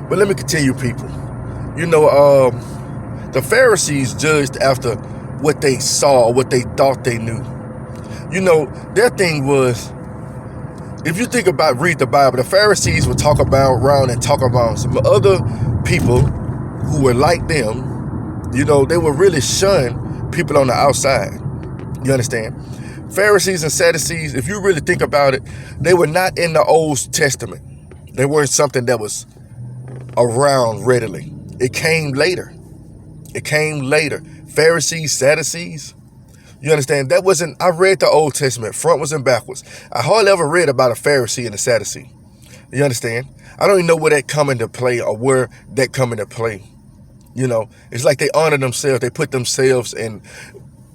But let me continue, people. The Pharisees judged after what they saw, what they thought they knew. Their thing was, if you think about, read the Bible, the Pharisees would talk around and talk about some other people who were like them. They would really shun people on the outside. You understand? Pharisees and Sadducees, if you really think about it, they were not in the Old Testament. They weren't something that was around readily. It came later. Pharisees, Sadducees, you understand? That wasn't, I read the Old Testament, frontwards and backwards. I hardly ever read about a Pharisee and a Sadducee. You understand? I don't even know where that come into play or where that come into play. It's like they honor themselves. They put themselves in.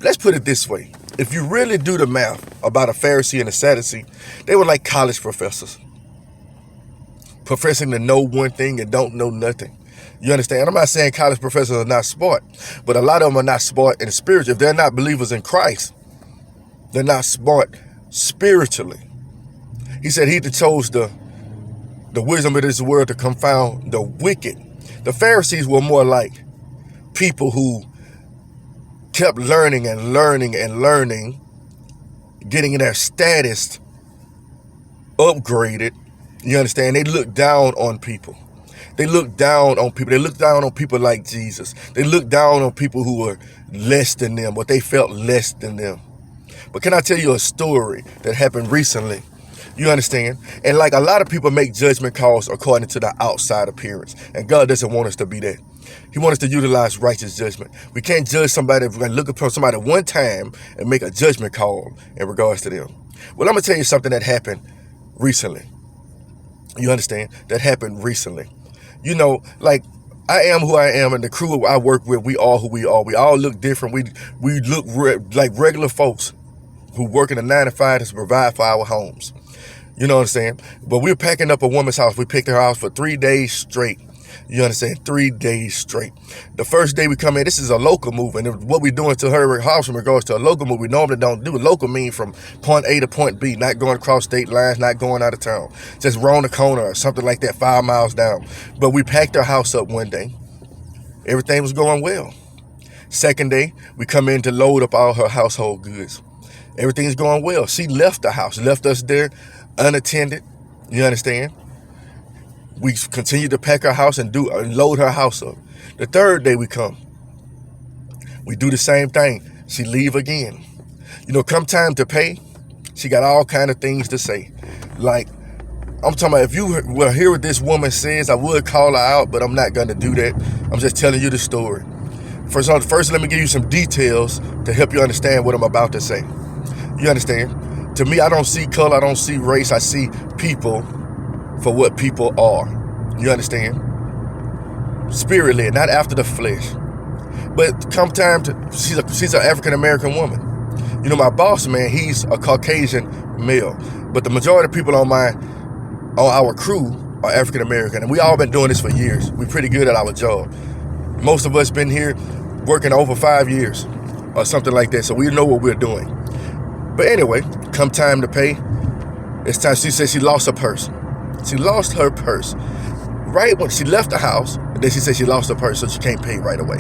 Let's put it this way. If you really do the math about a Pharisee and a Sadducee, they were like college professors, professing to know one thing and don't know nothing. You understand? I'm not saying college professors are not smart, but a lot of them are not smart in spiritual. If they're not believers in Christ, they're not smart spiritually. He said he chose the wisdom of this world to confound the wicked. The Pharisees were more like people who kept learning and learning and learning, getting their status upgraded. You understand? They looked down on people. They looked down on people like Jesus. They looked down on people who were less than them, but they felt less than them. But can I tell you a story that happened recently? You understand? And like a lot of people make judgment calls according to the outside appearance. And God doesn't want us to be that. He wants us to utilize righteous judgment. We can't judge somebody if we're going to look upon somebody one time and make a judgment call in regards to them. Well, I'm going to tell you something that happened recently. You understand? That happened recently. Like I am who I am, and the crew I work with, we are who we are. We all look different. We look like regular folks who work in a 9 to 5 to provide for our homes. You know what I'm saying? But we're packing up a woman's house. We picked her house for 3 days straight. You understand? 3 days straight. The first day we come in, this is a local move. And what we're doing to her house in regards to a local move, we normally don't do. Local mean from point A to point B, not going across state lines, not going out of town. Just round the corner or something like that, 5 miles down. But we packed her house up one day. Everything was going well. Second day, we come in to load up all her household goods. Everything's going well. She left the house, left us there unattended. You understand? We continue to pack her house and load her house up. The third day we come, we do the same thing. She leave again. Come time to pay, she got all kind of things to say. Like, I'm talking about, if you will hear what this woman says, I would call her out, but I'm not going to do that. I'm just telling you the story. First, let me give you some details to help you understand what I'm about to say. You understand? To me, I don't see color, I don't see race, I see people for what people are. You understand? Spirit led, not after the flesh. But come time to, she's an African American woman. My boss man, he's a Caucasian male. But the majority of people on our crew are African American, and we all been doing this for years. We're pretty good at our job. Most of us been here working over 5 years or something like that, so we know what we're doing. But anyway, come time to pay, it's time. She said she lost her purse. She lost her purse right when she left the house, and then she said she lost her purse, so she can't pay right away.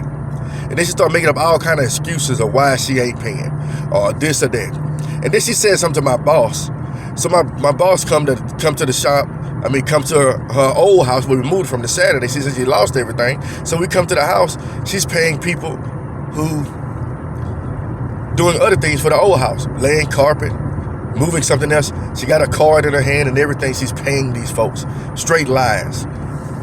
And then she started making up all kind of excuses of why she ain't paying, or this or that. And then she said something to my boss. So my boss come to the shop. Come to her old house where we moved from the Saturday. She said she lost everything. So we come to the house. She's paying people who doing other things for the old house, laying carpet, moving something else. She got a card in her hand and everything. She's paying these folks. Straight lies.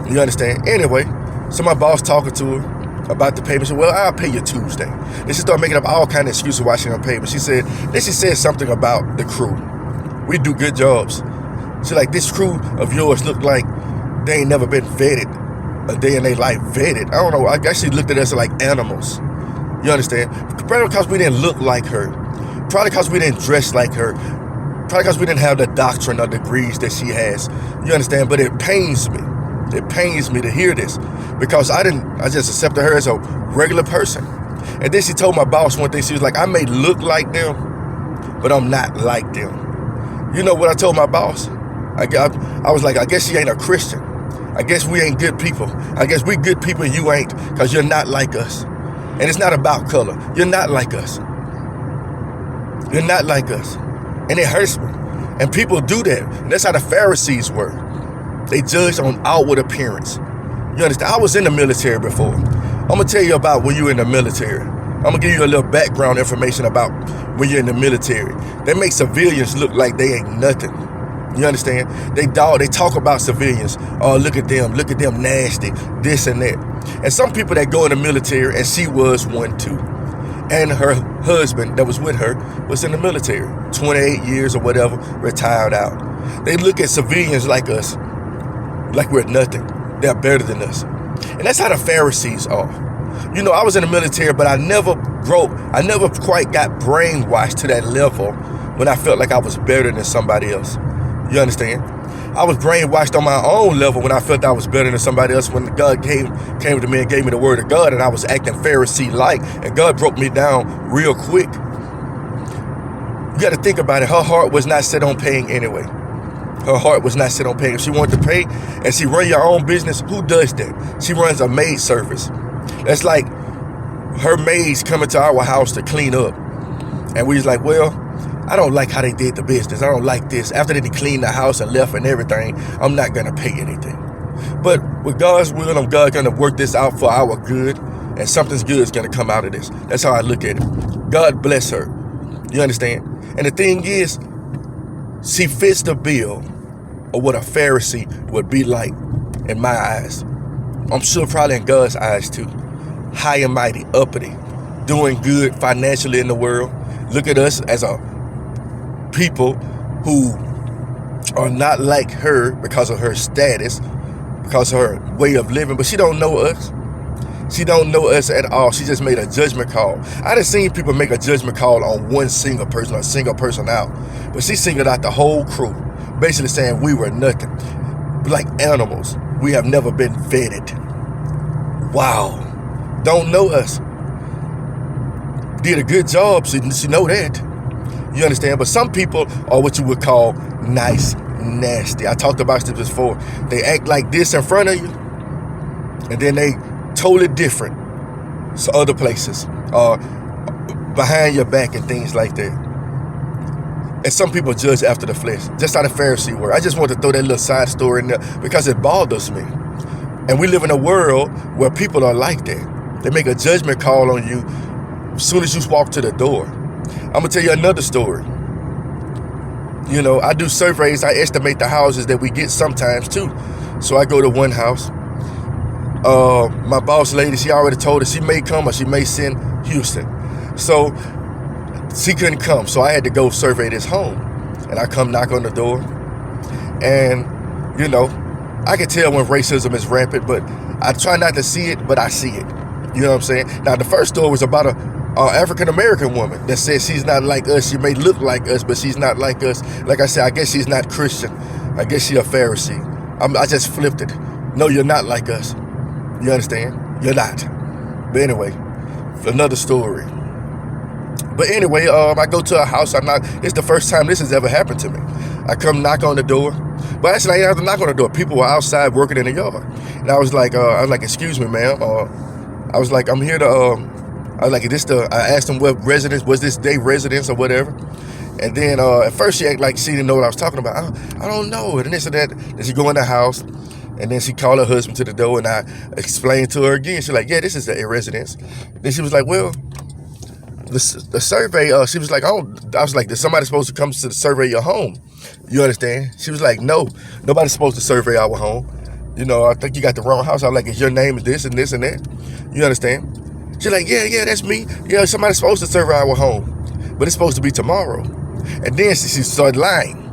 You understand? Anyway, so my boss talking to her about the payment. She said, well, I'll pay you Tuesday. Then she started making up all kind of excuses why she don't pay. But she said something about the crew. We do good jobs. She's like, this crew of yours look like they ain't never been vetted a day in their life. Vetted. I don't know. I guess she looked at us like animals. You understand? Probably because we didn't look like her. Probably because we didn't dress like her. Probably because we didn't have the doctrine or degrees that she has. You understand? But it pains me. It pains me to hear this, because I just accepted her as a regular person. And then she told my boss one thing. She was like, I may look like them, but I'm not like them. You know what I told my boss? I was like, I guess she ain't a Christian. I guess we ain't good people. I guess we good people and you ain't, because you're not like us. And it's not about color. You're not like us. You're not like us. And it hurts me. And people do that. And that's how the Pharisees were. They judged on outward appearance. You understand? I was in the military before. I'm going to tell you about when you're in the military. I'm going to give you a little background information about when you're in the military. They make civilians look like they ain't nothing. You understand? They talk about civilians. Oh, look at them nasty, this and that. And some people that go in the military, and she was one too. And her husband that was with her was in the military, 28 years or whatever, retired out. They look at civilians like us, like we're nothing. They're better than us. And that's how the Pharisees are. You know, I was in the military, but I never quite got brainwashed to that level when I felt like I was better than somebody else. You understand? I was brainwashed on my own level when I felt I was better than somebody else, when God came to me and gave me the word of God, and I was acting Pharisee-like, and God broke me down real quick. You got to think about it. Her heart was not set on paying anyway. Her heart was not set on paying. If she wanted to pay and she run your own business, who does that? She runs a maid service. That's like her maids coming to our house to clean up. And we was like, well, I don't like how they did the business. I don't like this. After they cleaned the house and left and everything, I'm not going to pay anything. But with God's will, God's going to work this out for our good, and something good is going to come out of this. That's how I look at it. God bless her. You understand? And the thing is, she fits the bill of what a Pharisee would be like in my eyes. I'm sure probably in God's eyes too. High and mighty, uppity, doing good financially in the world. Look at us as a people who are not like her because of her status, because of her way of living, but she don't know us. She don't know us at all. She just made a judgment call. I done seen people make a judgment call on one single person, or a single person out, but she singled out the whole crew, basically saying we were nothing, like animals. We have never been vetted. Wow. Don't know us. Did a good job, she know that. You understand? But some people are what you would call nice, nasty. I talked about this before. They act like this in front of you, and then they totally different so other places, behind your back and things like that. And some people judge after the flesh, just how the Pharisee were. I just want to throw that little side story in there because it bothers me. And we live in a world where people are like that. They make a judgment call on you as soon as you walk to the door. I'm going to tell you another story. You know, I do surveys. I estimate the houses that we get sometimes too. So I go to one house. My boss lady, she already told us she may come or she may send Houston. So she couldn't come. So I had to go survey this home. And I come knock on the door. And, you know, I can tell when racism is rampant, but I try not to see it, but I see it. You know what I'm saying? Now, the first story was about a African-American woman that says she's not like us. She may look like us, but she's not like us. Like I said, I guess she's not Christian. I guess she's a Pharisee. I just flipped it. No, you're not like us. You understand? You're not. But anyway, another story. But anyway, I go to a house. It's the first time this has ever happened to me. I come knock on the door. But actually, I didn't have to knock on the door. People were outside working in the yard. And I was like, excuse me, ma'am. I was like, I'm here to... I was like, I asked them what residence, was this their residence or whatever? And then at first she acted like she didn't know what I was talking about. I don't know. And this and that. Then she go in the house, and then she called her husband to the door, and I explained to her again. She's like, yeah, this is the residence. Then she was like, well, the survey, she was like, oh, I was like, is somebody supposed to come to survey your home? You understand? She was like, no, nobody's supposed to survey our home. You know, I think you got the wrong house. I was like, is your name this and this and that? You understand? She's like, yeah, that's me. Yeah, somebody's supposed to survey our home, but it's supposed to be tomorrow. And then she started lying.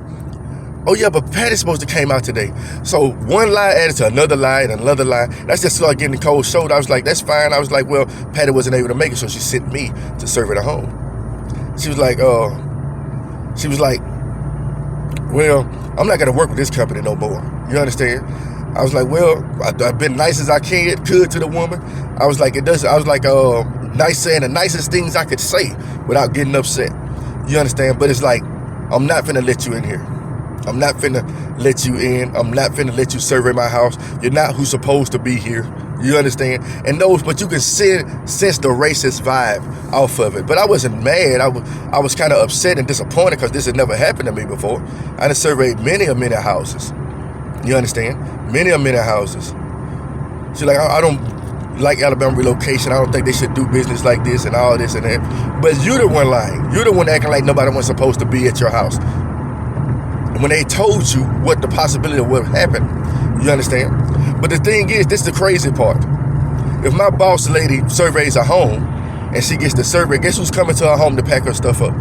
Oh yeah, but Patty's supposed to came out today. So one lie added to another lie and another lie. That's just started getting the cold shoulder. I was like, that's fine. I was like, well, Patty wasn't able to make it, so she sent me to survey the home. She was like, well, I'm not gonna work with this company no more. You understand? I was like, well, I've been nice as I could to the woman. I was like, nice saying the nicest things I could say without getting upset. You understand? But it's like, I'm not finna let you in here. I'm not finna let you in. I'm not finna let you serve in my house. You're not who's supposed to be here. You understand? And those, but you can sense the racist vibe off of it. But I wasn't mad. I was kind of upset and disappointed because this had never happened to me before. I done surveyed many houses. You understand? Many houses. So like, I don't like Alabama relocation. I don't think they should do business like this and all this and that. But you're the one lying. You're the one acting like nobody was supposed to be at your house. When they told you what the possibility of what happened, you understand? But the thing is, this is the crazy part. If my boss lady surveys a home and she gets the survey, guess who's coming to her home to pack her stuff up?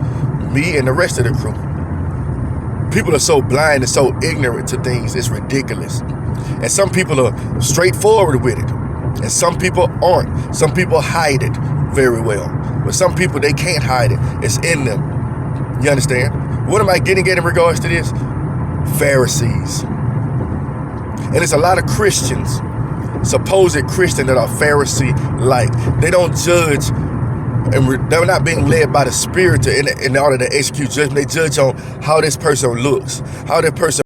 Me and the rest of the crew. People are so blind and so ignorant to things, it's ridiculous. And some people are straightforward with it. And some people aren't. Some people hide it very well. But some people, they can't hide it. It's in them. You understand? What am I getting at in regards to this? Pharisees. And it's a lot of Christians, supposed Christians, that are Pharisee-like. They don't judge, and they're not being led by the Spirit in order to execute judgment. They judge on how this person looks, how that person